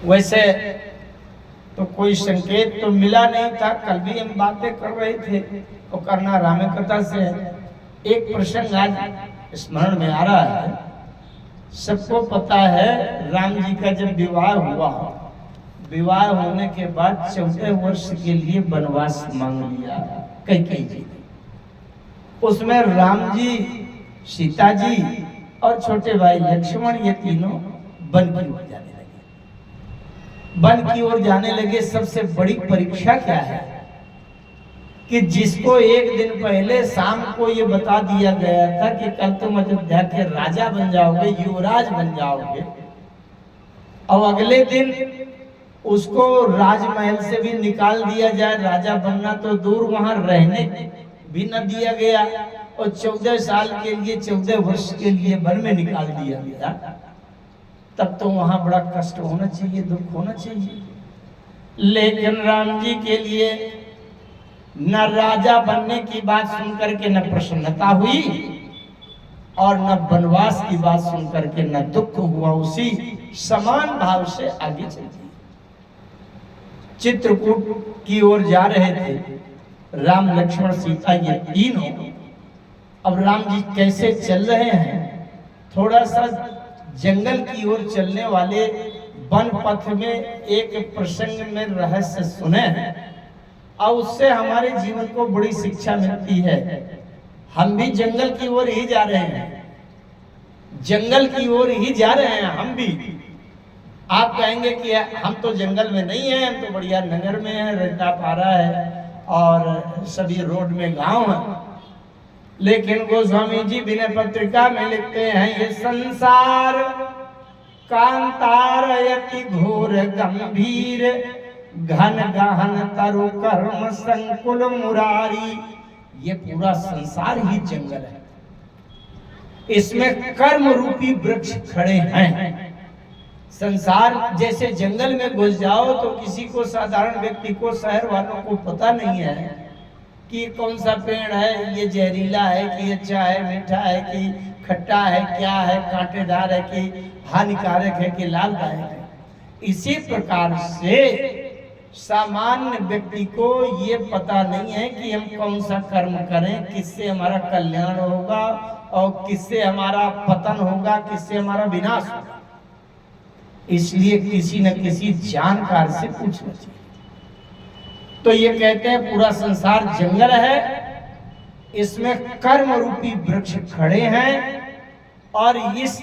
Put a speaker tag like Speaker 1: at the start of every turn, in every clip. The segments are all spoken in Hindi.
Speaker 1: वैसे तो कोई संकेत तो मिला नहीं था। कल भी हम बातें कर रहे थे तो करना राम कथा से एक प्रसंग आज स्मरण में आ रहा है। सबको पता है राम जी का जब विवाह हुआ, विवाह होने के बाद 14 वर्ष के लिए वनवास मांग लिया कैकेयी जी ने। उसमें राम जी, सीता जी और छोटे भाई लक्ष्मण, ये तीनों वन की ओर जाने लगे। वन की ओर जाने लगे। सबसे बड़ी परीक्षा क्या है कि जिसको एक दिन पहले शाम को ये बता दिया गया था कि कल तुम अयोध्या के राजा बन जाओगे, युवराज बन जाओगे, और अगले दिन उसको राजमहल से भी निकाल दिया जाए, राजा बनना तो दूर वहां रहने भी न दिया गया, और 14 साल के लिए, 14 वर्ष के लिए वन में निकाल दिया गया, तब तो वहां बड़ा कष्ट होना चाहिए, दुख होना चाहिए। लेकिन राम जी के लिए न राजा बनने की बात सुनकर के न प्रसन्नता हुई और न वनवास की बात सुनकर के न दुख हुआ, उसी समान भाव से आगे चल दिए। चित्रकूट की ओर जा रहे थे राम, लक्ष्मण, सीता, ये तीनों। अब राम जी कैसे चल रहे हैं, थोड़ा सा जंगल की ओर चलने वाले वन पथ में एक प्रसंग में रहस्य सुने और उससे हमारे जीवन को बड़ी शिक्षा मिलती है। हम भी जंगल की ओर ही जा रहे हैं, जंगल की ओर ही जा रहे हैं हम भी। आप कहेंगे कि हम तो जंगल में नहीं हैं, हम तो बढ़िया नगर में हैं, रहता पारा है और सभी रोड में गांव है। लेकिन गोस्वामी जी विनय पत्रिका में लिखते हैं, ये संसार कांतारयति घोर गंभीर, घन गहन तरु कर्म संकुल मुरारी। ये पूरा संसार ही जंगल है, इसमें कर्म रूपी वृक्ष खड़े हैं। संसार जैसे जंगल में घुस जाओ तो किसी को, साधारण व्यक्ति को, शहर वालों को पता नहीं है कि कौन सा पेड़ है, ये जहरीला है कि अच्छा है, मीठा है कि खट्टा है, क्या है, कांटेदार है कि हानिकारक है कि लाभदायक है। इसी प्रकार से सामान्य व्यक्ति को ये पता नहीं है कि हम कौन सा कर्म करें, किससे हमारा कल्याण होगा और किससे हमारा पतन होगा, किससे हमारा विनाश होगा। इसलिए किसी न किसी जानकार से पूछना चाहिए। तो ये कहते हैं पूरा संसार जंगल है, इसमें कर्म रूपी वृक्ष खड़े हैं, और इस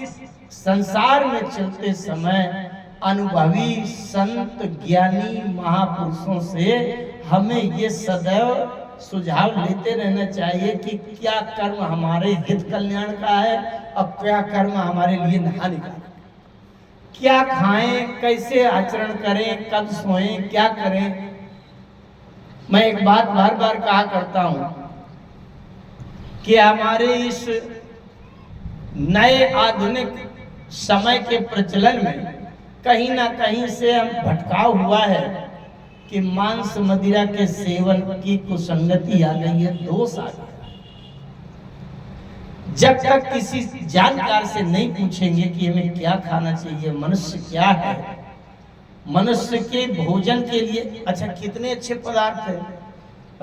Speaker 1: संसार में चलते समय अनुभवी संत, ज्ञानी, महापुरुषों से हमें ये सदैव सुझाव लेते रहना चाहिए कि क्या कर्म हमारे हित कल्याण का है और क्या कर्म हमारे लिए हानिकारक। क्या खाएं, कैसे आचरण करें, कब सोएं, क्या करें। मैं एक बात बार बार कहा करता हूं कि हमारे इस नए आधुनिक समय के प्रचलन में कहीं ना कहीं से हम भटकाव हुआ है कि मांस मदिरा के सेवन की कुसंगति आ गई है, दोष आ गया। जब तक किसी जानकार से नहीं पूछेंगे कि हमें क्या खाना चाहिए, मनुष्य क्या है, मनुष्य के भोजन के लिए अच्छा कितने अच्छे पदार्थ है,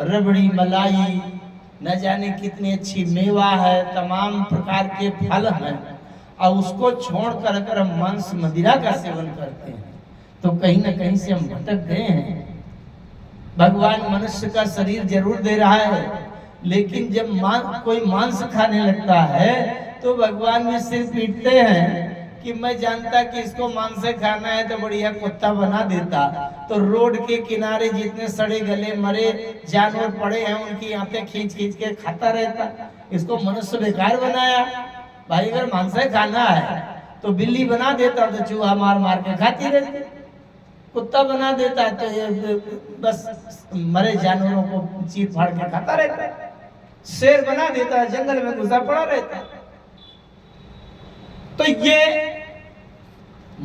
Speaker 1: रबड़ी, मलाई, न जाने कितनी अच्छी मेवा है, तमाम प्रकार के फल हैं, और उसको छोड़ कर अगर हम मांस मदिरा का सेवन करते हैं तो कहीं ना कहीं से हम भटक गए हैं। भगवान मनुष्य का शरीर जरूर दे रहा है, लेकिन जब कोई मांस खाने लगता है तो भगवान में सिर पीटते हैं कि मैं जानता कि इसको मांस खाना है तो बढ़िया कुत्ता बना देता, तो रोड के किनारे जितने सड़े गले मरे जानवर पड़े हैं उनकी आंखें खींच खींच के खाता रहता। इसको मनुष्य बेकार बनाया। भाई अगर मांस खाना है तो बिल्ली बना देता तो चूहा मार मार के खाती रहती, कुत्ता बना देता है तो ये बस मरे जानवरों को चीर फाड़ के खाता रहता है, शेर बना देता है जंगल में घुसा पड़ा रहता है। तो ये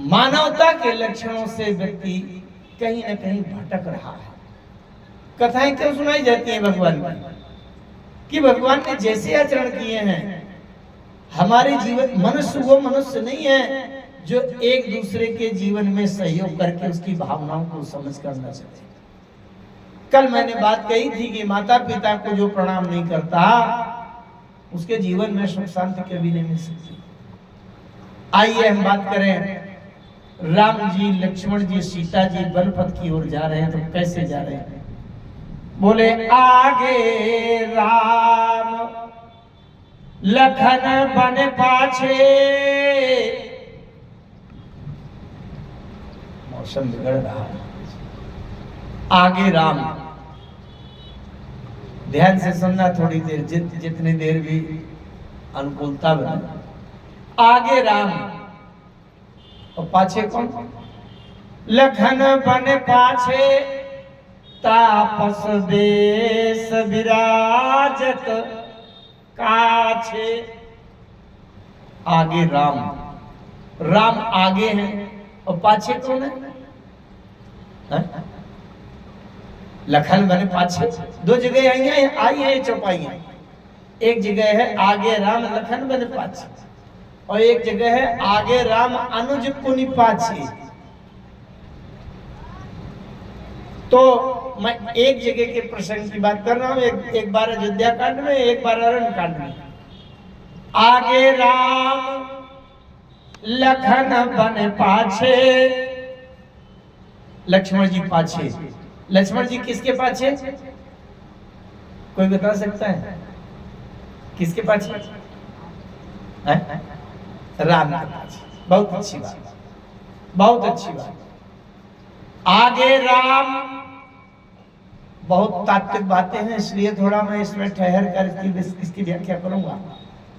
Speaker 1: मानवता के लक्षणों से व्यक्ति कहीं ना कहीं भटक रहा है। कथाएं क्यों सुनाई जाती हैं भगवान की कि भगवान ने जैसे आचरण किए हैं हमारे जीवन, मनुष्य वो मनुष्य नहीं है जो एक दूसरे के जीवन में सहयोग करके उसकी भावनाओं को समझ करना चाहिए। कल मैंने बात कही थी कि माता पिता को जो प्रणाम नहीं करता उसके जीवन में सुख शांति कभी नहीं मिल सकती। आइए हम बात करें, राम जी, लक्ष्मण जी, सीता जी वन पथ की ओर जा रहे हैं, तो कैसे जा रहे हैं? बोले आगे राम लखन बन पाछे। मौसम बिगड़ रहा है। आगे राम, ध्यान से सुनना थोड़ी देर, जितनी देर भी अनुकूलता बने। आगे राम और पाछे कौन? लखन बन पाछे तापस बेस विराजत काछे। आगे राम, राम आगे हैं और पाछे कौन है? लखन बने पाछे। दो जगह आई है चौपाइयां। एक जगह है आगे राम लखन बने पाछे, और एक जगह है आगे राम अनुज पुनि पाछे। तो मैं एक जगह के प्रसंग की बात कर रहा हूं, एक बार अयोध्या कांड में, एक बार अरण्य कांड में। आगे राम लखन बने पाछे, लक्ष्मण जी पाछे। लक्ष्मण जी किसके पाछे? कोई बता सकता है किसके पाछे? राम के पाछे। बहुत अच्छी बात, बहुत अच्छी बात। आगे राम, बहुत तात्विक बातें हैं, इसलिए थोड़ा मैं इसमें ठहर कर इसकी व्याख्या करूंगा।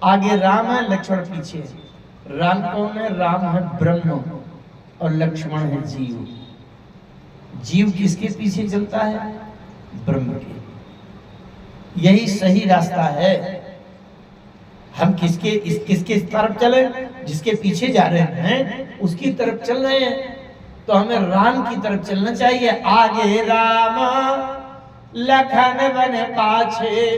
Speaker 1: आगे राम है, लक्ष्मण पीछे है। राम कौन है? राम है ब्रह्म और लक्ष्मण है जीव। जीव किसके पीछे चलता है? ब्रह्म के। यही सही रास्ता है। हम किसके तरफ चले? जिसके पीछे जा रहे हैं उसकी तरफ चल रहे हैं, तो हमें राम की तरफ चलना चाहिए। आगे राम लखन बन पाछे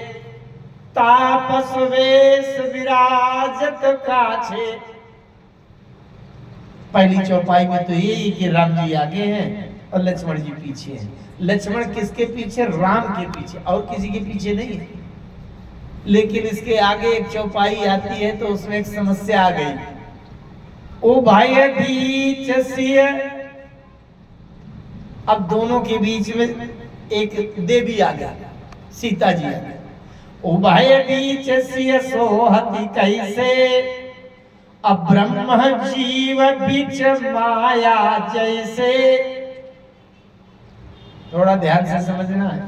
Speaker 1: तापस वेश विराजत काछे। पहली चौपाई में तो यही कि राम जी आगे हैं और लक्ष्मण जी पीछे हैं। लक्ष्मण किसके पीछे? राम के पीछे, और किसी के पीछे नहीं है। लेकिन इसके आगे एक चौपाई आती है तो उसमें एक समस्या आ गई। ओ भाई बीच सिय, अब दोनों के बीच में एक देवी आ गया, सीता जी आ गई। ओ भाई बीच सिय सोहति कैसे, अब ब्रह्म जीव बीच माया जैसे। थोड़ा ध्यान से समझना है।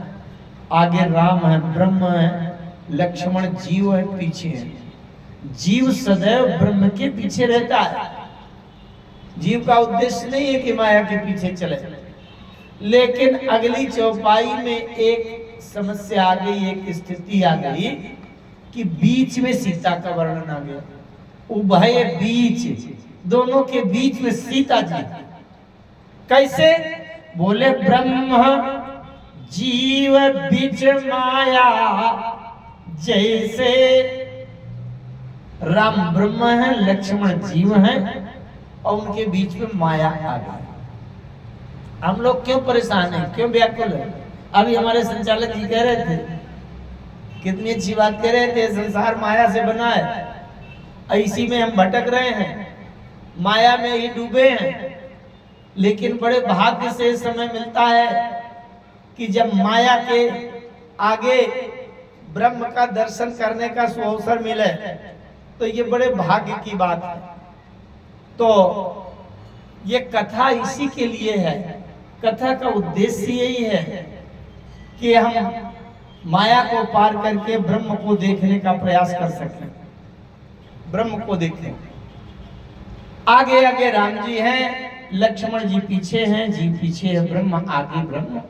Speaker 1: आगे राम है, ब्रह्म है, लक्ष्मण जीव है, पीछे है। जीव सदैव ब्रह्म के पीछे रहता है। जीव का उद्देश्य नहीं है कि माया के पीछे चले। लेकिन अगली चौपाई में एक समस्या आ गई, एक स्थिति आ गई कि बीच में सीता का वर्णन आ गया। उभय बीच, दोनों के बीच में सीता जी। कैसे? बोले ब्रह्म जीव बीच माया जैसे। राम ब्रह्म है, लक्ष्मण जीव है, और उनके बीच में माया आ गई। हम लोग क्यों परेशान हैं, क्यों व्याकुल है? अभी हमारे संचालक जी कह रहे थे, कितनी अच्छी बात कह रहे थे, संसार माया से बना है, इसी में हम भटक रहे हैं, माया में ही डूबे हैं। लेकिन बड़े भाग्य से समय मिलता है कि जब माया के आगे ब्रह्म का दर्शन करने का सुअवसर मिले, तो ये बड़े भाग्य की बात है। तो ये कथा इसी के लिए है। कथा का उद्देश्य यही है कि हम माया को पार करके ब्रह्म को देखने का प्रयास कर सकें, ब्रह्म को देखें। आगे आगे राम जी हैं, लक्ष्मण जी पीछे हैं, जी पीछे है ब्रह्म, आगे ब्रह्म।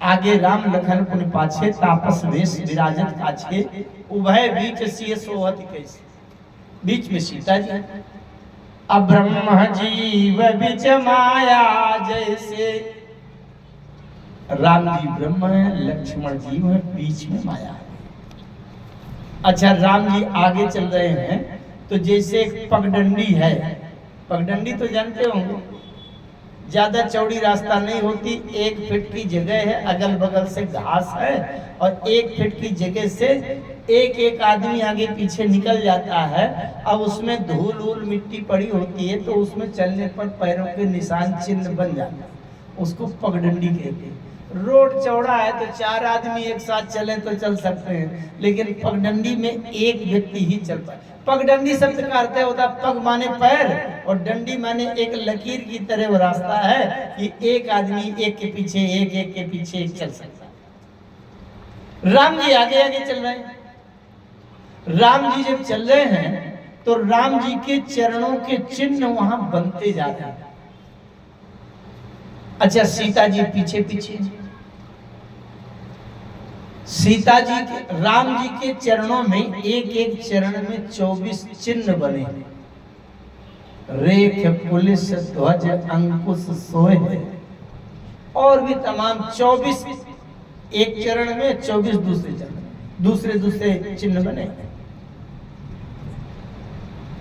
Speaker 1: आगे राम लखन पुनि पाछे तापस वेश विराजत काछे। उभय बीच सिय सोहति कैसे, बीच में सीता जी। अब ब्रह्म जीव बीच माया जैसे। राम जी ब्रह्म है, लक्ष्मण जीव है, बीच में माया है। अच्छा, राम जी आगे चल रहे हैं तो जैसे एक पगडंडी है, पगडंडी तो जानते होंगे, ज्यादा चौड़ी रास्ता नहीं होती, 1 फीट की जगह है, अगल बगल से घास है और 1 फीट की जगह से एक एक आदमी आगे पीछे निकल जाता है। अब उसमें धूल वूल मिट्टी पड़ी होती है तो उसमें चलने पर पैरों के निशान चिन्ह बन जाते हैं, उसको पगडंडी कहते हैं। रोड चौड़ा है तो 4 आदमी एक साथ चले तो चल सकते हैं, लेकिन पगडंडी में एक व्यक्ति ही चल पाए। पगडंडी शब्द का अर्थ होता है पग माने पैर और डंडी माने एक लकीर की तरह वो रास्ता है कि एक आदमी एक के पीछे एक, एक के पीछे एक चल सकता है। राम जी आगे आगे चल रहे हैं। राम जी जब चल रहे हैं तो राम जी के चरणों के चिन्ह वहां बनते जा रहे हैं। अच्छा, सीता जी पीछे पीछे, सीता जी के राम जी के चरणों में एक एक चरण में 24 चिन्ह बने, रेख पुलिस ध्वज अंकुश सोए, और भी तमाम 24 एक चरण में, 24 दूसरे चरण में दूसरे दूसरे चिन्ह बने।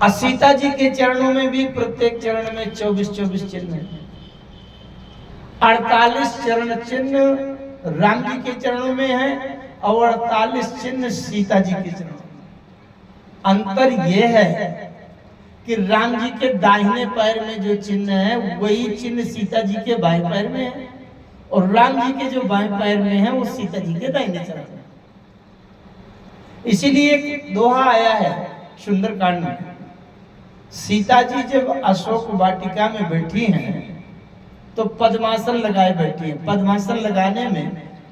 Speaker 1: और सीता जी के चरणों में भी प्रत्येक चरण में 24 चिन्ह है। 48 चरण चिन्ह राम जी के चरणों में है और 48 चिन्ह सीता जी के चरणों में। अंतर यह है कि राम जी के दाहिने पैर में जो चिन्ह है वही चिन्ह सीता जी के बाएं पैर में है, और राम जी के जो बाएं पैर में है वो सीता जी के दाहिने चरण में। इसीलिए एक दोहा आया है सुंदरकांड में, सीता जी जब अशोक वाटिका में बैठी हैं तो पद्मासन लगाए बैठी हैं। पद्मासन लगाने में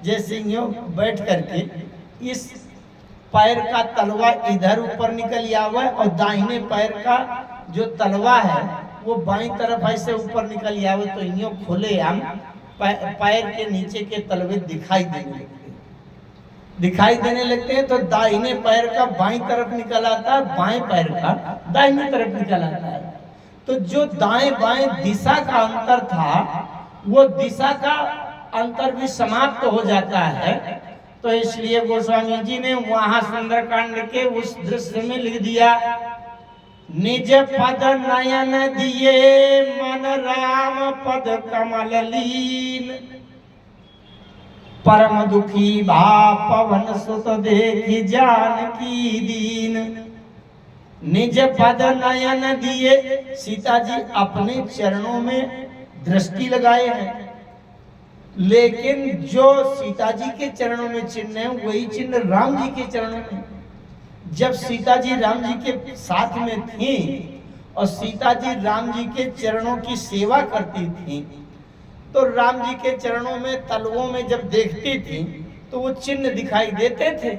Speaker 1: जैसे यूं बैठ करके इस पैर का तलवा इधर ऊपर निकल आवा और दाहिने पैर का जो तलवा है वो बाईं तरफ ऐसे ऊपर निकल आवे तो यूं खुले आम पैर के नीचे के तलवे दिखाई देने लगते हैं। तो दाहिने पैर का बाईं तरफ निकल आता है, बाएं पैर का दाहिने तरफ निकल आता है। तो जो दाएं बाएं दिशा का अंतर था वो दिशा का अंतर भी समाप्त हो जाता है। तो इसलिए गोस्वामी जी ने वहां सुंदरकांड के उस दृश्य में लिख दिया, निज पद नयन दिए मन राम पद कमल लीन, परम दुखी भा पवन सुत देखी जानकी दीन। निज पद नयन दिए, सीता जी अपने चरणों में दृष्टि लगाए हैं, लेकिन जो सीता जी के चरणों में चिन्ह है वही चिन्ह राम जी के चरणों में। जब सीता जी राम जी के साथ में थी और सीता जी राम जी के चरणों की सेवा करती थी तो राम जी के चरणों में तलवों में जब देखती थी तो वो चिन्ह दिखाई देते थे।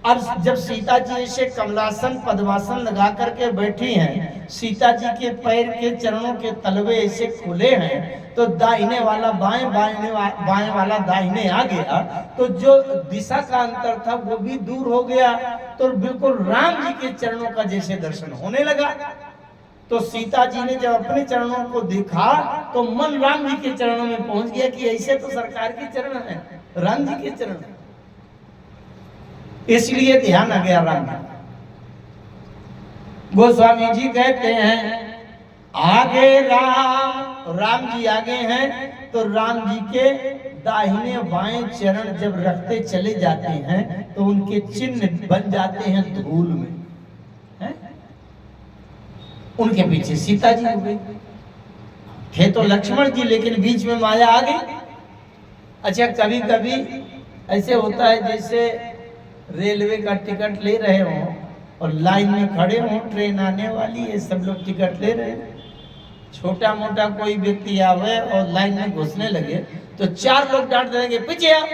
Speaker 1: अब जब सीता जी ऐसे कमलासन पद्मासन लगा करके बैठी हैं, सीता जी के पैर के चरणों के तलवे ऐसे खुले हैं तो दाहिने वाला बाएं, बाएं वाला दाहिने आ गया, तो जो दिशा का अंतर था वो भी दूर हो गया। तो बिल्कुल राम जी के चरणों का जैसे दर्शन होने लगा। तो सीता जी ने जब अपने चरणों को देखा तो मन राम जी के चरणों में पहुंच गया कि ऐसे तो सरकार के चरण है, राम जी के चरण, इसलिए ध्यान आ गया राम जी। गोस्वामी जी कहते हैं आगे राम जी आगे हैं तो राम जी के दाहिने बाएं चरण जब रखते चले जाते हैं तो उनके चिन्ह बन जाते हैं धूल में, है? उनके पीछे सीता जी हो गई, थे तो लक्ष्मण जी लेकिन बीच में माया आ गई। अच्छा, कभी कभी ऐसे होता है जैसे रेलवे का टिकट ले रहे हो और लाइन में खड़े हो, ट्रेन आने वाली है, सब लोग टिकट ले रहे हैं, छोटा मोटा कोई व्यक्ति आवे और लाइन में घुसने लगे तो 4 लोग डांट देंगे, पीछे आओ,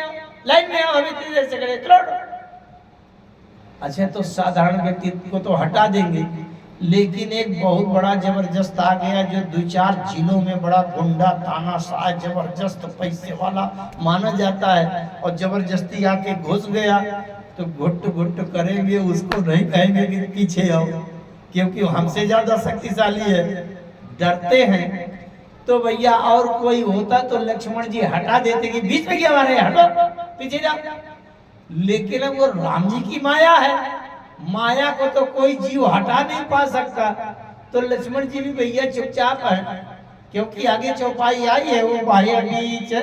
Speaker 1: लाइन में आओ, अभी इतनी देर से खड़े, चलो। अच्छा, तो साधारण व्यक्ति को तो हटा देंगे, लेकिन एक बहुत बड़ा जबरदस्त आ गया जो 2-4 जिलों में बड़ा गुंडा तानाशाह जबरदस्त पैसे वाला माना जाता है और जबरदस्ती आके घुस गया तो घुट घुट करेंगे, उसको नहीं कहेंगे कि पीछे आओ, क्योंकि हमसे ज्यादा शक्तिशाली है, डरते हैं। तो भैया और कोई होता तो लक्ष्मण जी हटा देते कि बीच में क्या मारे, हटो पीछे जाओ। लेकिन अब वो राम जी की माया है, माया को तो कोई जीव हटा नहीं पा सकता, तो लक्ष्मण जी भी भैया चुपचाप है, क्योंकि आगे चौपाई आई है, वो भाई बीच।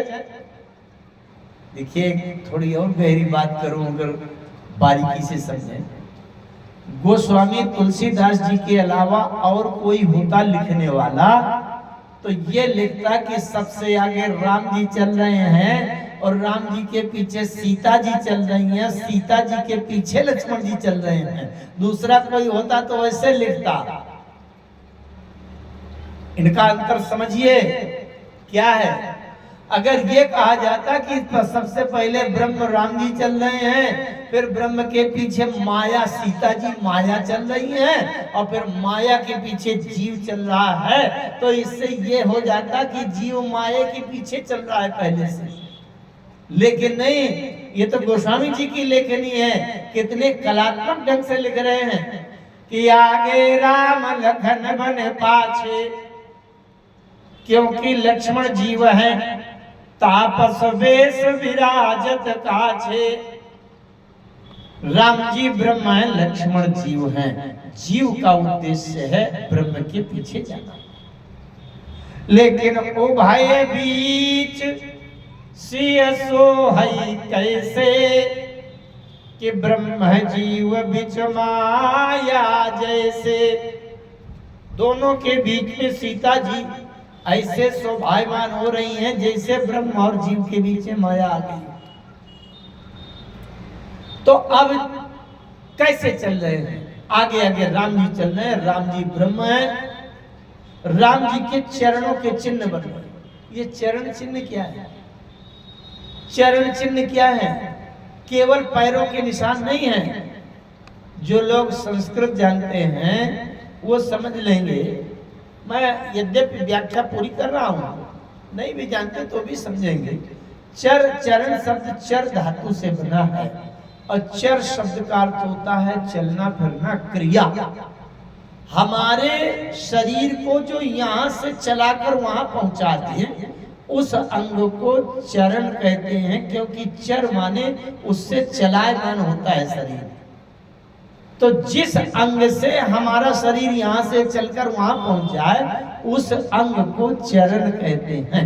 Speaker 1: देखिए थोड़ी और गहरी बात करूं, अगर बारीकी से समझें, गोस्वामी तुलसीदास जी के अलावा और कोई होता लिखने वाला तो ये लिखता कि सबसे आगे राम जी चल रहे हैं और राम जी के पीछे सीता जी चल रही हैं, सीता जी के पीछे लक्ष्मण जी चल रहे हैं। दूसरा कोई होता तो वैसे लिखता। इनका अंतर समझिए क्या है। अगर ये कहा जाता कि सबसे पहले ब्रह्म राम जी चल रहे हैं, फिर ब्रह्म के पीछे माया सीता जी माया चल रही हैं, और फिर माया के पीछे जीव चल रहा है, तो इससे ये हो जाता कि जीव माया के पीछे चल रहा है पहले से। लेकिन नहीं, ये तो गोस्वामी जी की लेखनी है। कितने कलात्मक ढंग से लिख रहे हैं कि आगे राम लखन बन पाछे, क्योंकि लक्ष्मण जीव है तापस वेश विराजत काछे। राम जी ब्रह्म है, लक्ष्मण जीव है। जीव का उद्देश्य है ब्रह्म के पीछे जाना। लेकिन ओ भाई बीच सियसो है कैसे कि ब्रह्म जीव बिच माया जैसे। दोनों के बीच में सीता जी ऐसे शोभायमान हो रही हैं जैसे ब्रह्म और जीव के बीच में माया आ गई। तो अब कैसे चल रहे हैं? आगे आगे राम जी चल रहे हैं। राम जी ब्रह्म है, राम जी के चरणों के चिन्ह बन रहे। ये चरण चिन्ह क्या है? चरण चिन्ह क्या है? केवल पैरों के निशान नहीं है। जो लोग संस्कृत जानते हैं वो समझ लेंगे। मैं यद्यपि व्याख्या पूरी कर रहा हूं, नहीं भी जानते तो भी समझेंगे। चरण शब्द चर धातु से बना है, और चर शब्द का अर्थ होता है चलना फिरना, क्रिया। हमारे शरीर को जो यहाँ से चलाकर वहां पहुंचा दिए, उस अंग को चरण कहते हैं, क्योंकि चर माने उससे चलायमान होता है शरीर। तो जिस अंग से हमारा शरीर यहाँ से चलकर वहां पहुंच जाए, उस अंग को चरण कहते हैं।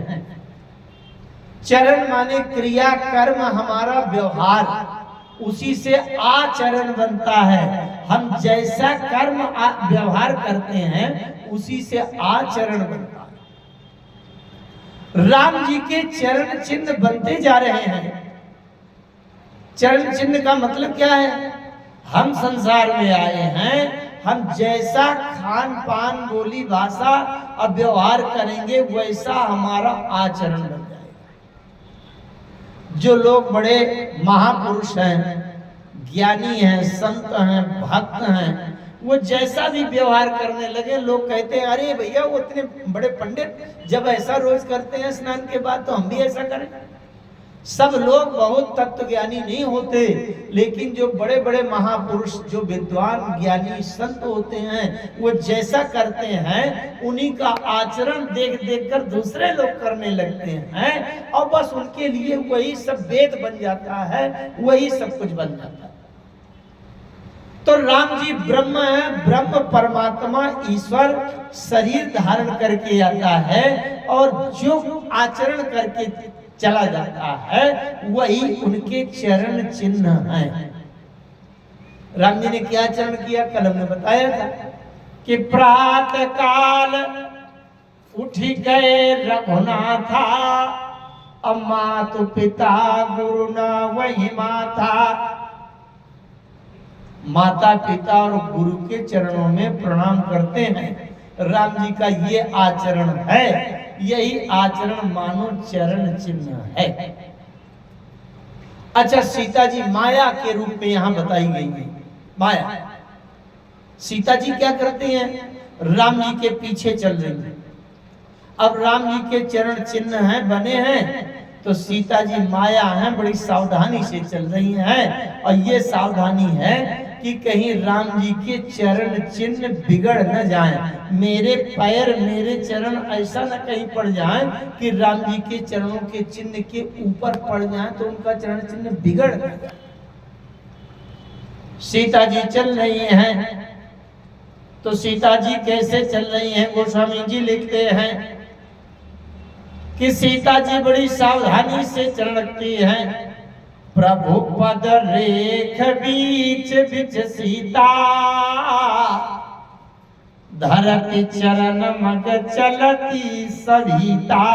Speaker 1: चरण माने क्रिया, कर्म, हमारा व्यवहार, उसी से आचरण बनता है। हम जैसा कर्म व्यवहार करते हैं उसी से आचरण बनता है। राम जी के चरण चिन्ह बनते जा रहे हैं। चरण चिन्ह का मतलब क्या है? हम संसार में आए हैं, हम जैसा खान पान बोली भाषा और व्यवहार करेंगे वैसा हमारा आचरण बन जाएगा। जो लोग बड़े महापुरुष हैं, ज्ञानी हैं, संत हैं, भक्त हैं, वो जैसा भी व्यवहार करने लगे, लोग कहते हैं अरे भैया वो इतने बड़े पंडित जब ऐसा रोज करते हैं स्नान के बाद, तो हम भी ऐसा करें। सब लोग बहुत तत्वज्ञानी नहीं होते, लेकिन जो बड़े बड़े महापुरुष, जो विद्वान ज्ञानी संत होते हैं, वो जैसा करते हैं उन्हीं का आचरण देख देख कर दूसरे लोग करने लगते हैं, और बस उनके लिए वही सब वेद बन जाता है, वही सब कुछ बन जाता है। तो राम जी ब्रह्म है, ब्रह्म परमात्मा ईश्वर शरीर धारण करके आता है, और जो आचरण करके चला जाता है वही उनके चरण चिन्ह हैं। राम जी ने क्या चरण किया? कल हमने बताया था कि प्रातः काल उठ गए रघुनाथा, अब मातु पिता गुरु न वही माता। माता पिता और गुरु के चरणों में प्रणाम करते हैं। राम जी का ये आचरण है, यही आचरण मानो चरण चिन्ह है। अच्छा, सीता जी माया के रूप में यहां बताई गई है। माया, सीता जी क्या करते हैं? राम जी के पीछे चल रही है। अब राम जी के चरण चिन्ह हैं, बने हैं, तो सीता जी माया हैं, बड़ी सावधानी से चल रही हैं, और ये सावधानी है कि कहीं राम जी के चरण चिन्ह बिगड़ न जाएं। मेरे पैर, मेरे चरण ऐसा न कहीं पड़ जाएं कि राम जी के चरणों के चिन्ह के ऊपर पड़ जाएं तो उनका चरण चिन्ह बिगड़ न जाए। सीता जी चल रही हैं, तो सीता जी कैसे चल रही हैं, गोस्वामी जी लिखते हैं कि सीता जी बड़ी सावधानी से चल रखती हैं। प्रभु पद रेख बीच बीच सीता, धरती चरण मग चलती सविता।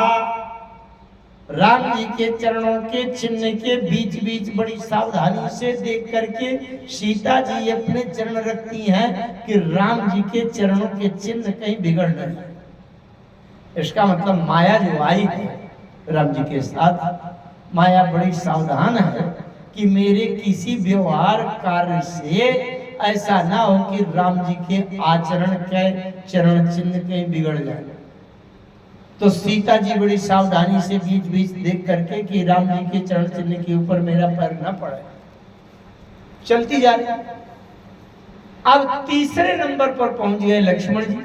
Speaker 1: राम जी के चरणों के चिन्ह के बीच बीच बड़ी सावधानी से देख करके सीता जी अपने चरण रखती हैं कि राम जी के चरणों के चिन्ह कहीं बिगड़ न जाए। इसका मतलब माया जो आई है राम जी के साथ, माया बड़ी सावधान है कि मेरे किसी व्यवहार कार्य से ऐसा ना हो कि राम जी के आचरण के चरण चिन्ह कहीं बिगड़ जाए। तो सीता जी बड़ी सावधानी से बीच बीच देख करके कि राम जी के चरण चिन्ह के ऊपर मेरा पैर न पड़े, चलती जा रही। अब तीसरे नंबर पर पहुंच गए लक्ष्मण जी।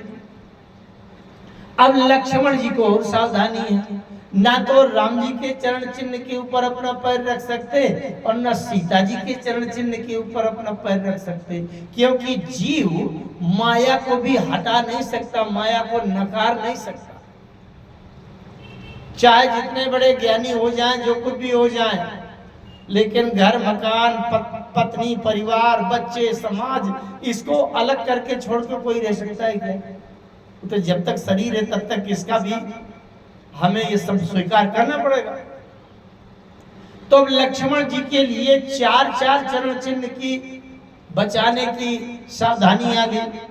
Speaker 1: अब लक्ष्मण जी को और सावधानी है, ना तो राम जी के चरण चिन्ह के ऊपर अपना पैर रख सकते और ना सीता जी के चरण चिन्ह के ऊपर अपना पैर रख सकते, क्योंकि जीव माया को भी हटा नहीं सकता, माया को नकार नहीं सकता। चाहे जितने बड़े ज्ञानी हो जाएं, जो कुछ भी हो जाएं, लेकिन घर मकान पत्नी परिवार बच्चे समाज, इसको अलग करके छोड़ के कोई रह सकता है क्या? तो जब तक शरीर है तब तक इसका भी हमें ये सब स्वीकार करना पड़ेगा। तो लक्ष्मण जी के लिए चार चार चरण चिन्ह की बचाने की सावधानी आ गई,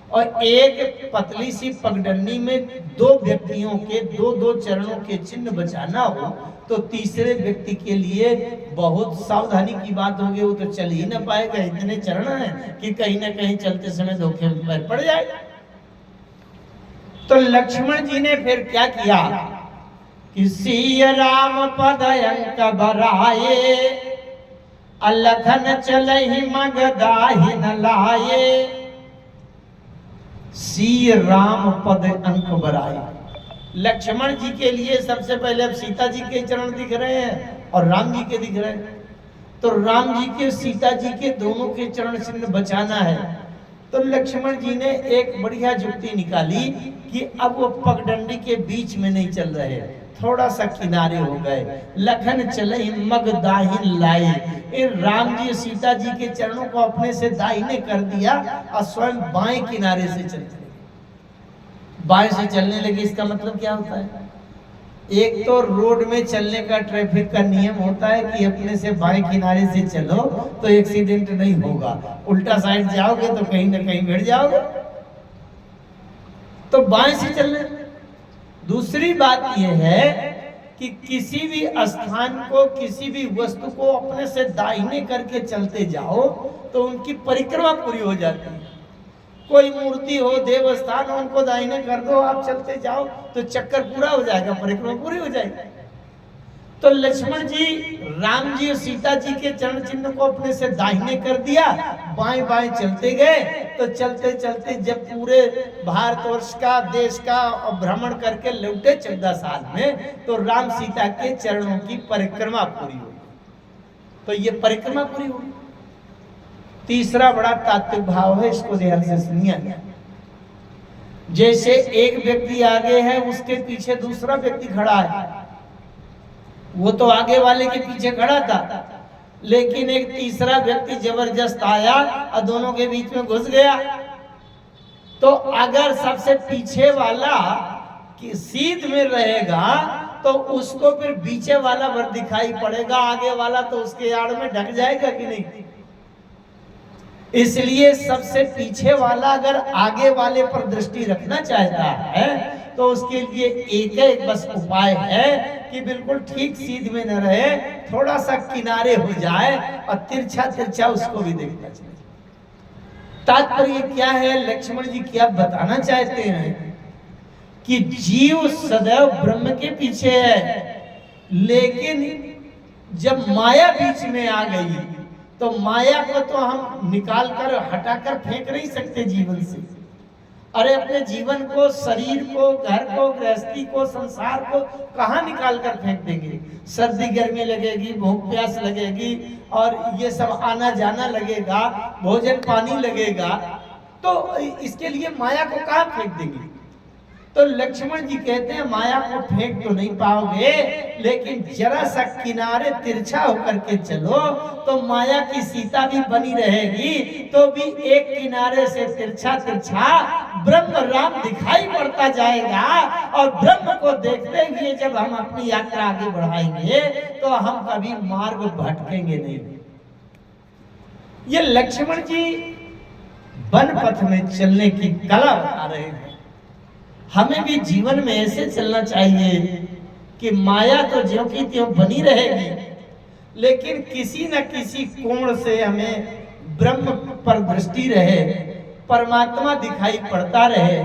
Speaker 1: और एक पतली सी पगडंडी में दो व्यक्तियों के दो दो चरणों के चिन्ह बचाना हो तो तीसरे व्यक्ति के लिए बहुत सावधानी की बात होगी। वो तो चल ही ना पाएगा, इतने चरण हैं कि कहीं ना कहीं चलते समय धोखे में पैर पड़ जाएगा। तो लक्ष्मण जी ने फिर क्या किया कि सिय राम पद अंक बराए, अलखन चलहि मग दाहि न लाए। सिय राम पद अंक बराए, लक्ष्मण जी के लिए सबसे पहले अब सीता जी के चरण दिख रहे हैं और राम जी के दिख रहे हैं। तो राम जी के सीता जी के दोनों के चरण चिन्ह बचाना है। तो लक्ष्मण जी ने एक बढ़िया जुक्ति निकाली कि अब वो पगडंडी के बीच में नहीं चल रहे, थोड़ा सा किनारे हो गए। लखन चले मग दाहिन लाए, राम जी सीता जी के चरणों को अपने से दाहिने कर दिया और स्वयं बाएं किनारे से चलने लगे। बाएं से चलने लगे, इसका मतलब क्या होता है? एक तो रोड में चलने का ट्रैफिक का नियम होता है कि अपने से बाएं किनारे से चलो तो एक्सीडेंट नहीं होगा, उल्टा साइड जाओगे तो कहीं ना कहीं भिड़ जाओगे। तो बाएं से चलने। दूसरी बात यह है कि किसी भी स्थान को किसी भी वस्तु को अपने से दाहिने करके चलते जाओ तो उनकी परिक्रमा पूरी हो जाती है। कोई मूर्ति हो देवस्थान हो, उनको दाहिने कर दो, आप चलते जाओ तो चक्कर पूरा हो जाएगा, परिक्रमा पूरी हो जाएगी। तो लक्ष्मण जी राम जी और सीता जी के चरण चिन्ह को अपने से दाहिने कर दिया, बाएं बाएं चलते गए। तो चलते चलते जब पूरे भारतवर्ष का देश का भ्रमण करके लौटे 14 साल में, तो राम सीता के चरणों की परिक्रमा पूरी हुई। तो ये परिक्रमा पूरी हुई। तीसरा बड़ा तात्विक भाव है, इसको ध्यान से सुनिए। जैसे एक व्यक्ति आगे है, उसके पीछे दूसरा व्यक्ति खड़ा है। वो तो आगे वाले के पीछे खड़ा था, लेकिन एक तीसरा व्यक्ति जबरदस्त आया और दोनों के बीच में घुस गया। तो अगर सबसे पीछे वाला कि सीध में रहेगा तो उसको फिर पीछे वाला भर दिखाई पड़ेगा, आगे वाला तो उसके आड़ में ढक जाएगा कि नहीं। इसलिए सबसे पीछे वाला अगर आगे वाले पर दृष्टि रखना चाहता है तो उसके लिए एक बस उपाय है कि बिल्कुल ठीक सीध में न रहे, थोड़ा सा किनारे हो जाए और तिरछा तिरछा उसको भी देखना चाहिए। तात्पर्य क्या है, लक्ष्मण जी क्या बताना चाहते हैं कि जीव सदैव ब्रह्म के पीछे है, लेकिन जब माया बीच में आ गई तो माया को तो हम निकाल कर हटाकर फेंक नहीं सकते जीवन से। अरे अपने जीवन को, शरीर को, घर को, गृहस्थी को, संसार को कहाँ निकाल कर फेंक देंगे। सर्दी गर्मी लगेगी, भूख प्यास लगेगी और ये सब आना जाना लगेगा, भोजन पानी लगेगा। तो इसके लिए माया को कहाँ फेंक देंगे? तो लक्ष्मण जी कहते हैं माया को फेंक तो नहीं पाओगे, लेकिन जरा सा किनारे तिरछा होकर के चलो तो माया की सीता भी बनी रहेगी, तो भी एक किनारे से तिरछा तिरछा ब्रह्म राम दिखाई पड़ता जाएगा। और ब्रह्म को देखते हुए जब हम अपनी यात्रा आगे बढ़ाएंगे तो हम कभी मार्ग भटकेंगे नहीं। ये लक्ष्मण जी वन पथ में चलने की कला बता रहे हैं। हमें भी जीवन में ऐसे चलना चाहिए कि माया तो ज्यों की त्यों बनी रहेगी, लेकिन किसी न किसी कोण से हमें ब्रह्म पर दृष्टि रहे, परमात्मा दिखाई पड़ता रहे।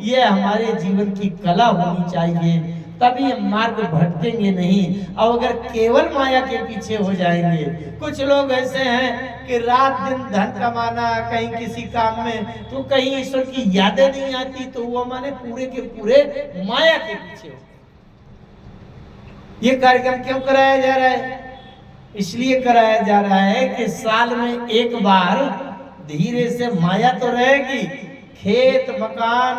Speaker 1: ये हमारे जीवन की कला होनी चाहिए, तभी हम मार्ग भटकेंगे नहीं। और अगर केवल माया के पीछे हो जाएंगे, कुछ लोग ऐसे हैं कि रात दिन धन कमाना, कहीं किसी काम में, तो कहीं ईश्वर की यादें नहीं आती, तो वो माने पूरे के पूरे माया के पीछे हो। ये कार्यक्रम क्यों कराया जा रहा है? इसलिए कराया जा रहा है कि साल में एक बार धीरे से माया तो रहेगी, खेत मकान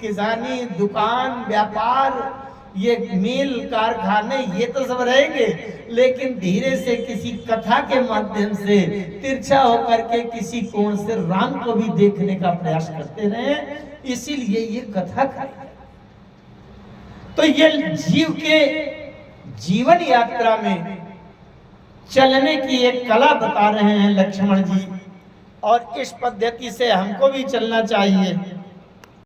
Speaker 1: किसानी दुकान व्यापार ये मिल कारखाने ये तो सब रहेंगे, लेकिन धीरे से किसी कथा के माध्यम से तिरछा होकर के किसी कोण से राम को भी देखने का प्रयास करते रहे। इसीलिए ये कथा खाई। तो ये जीव के जीवन यात्रा में चलने की एक कला बता रहे हैं लक्ष्मण जी, और इस पद्धति से हमको भी चलना चाहिए।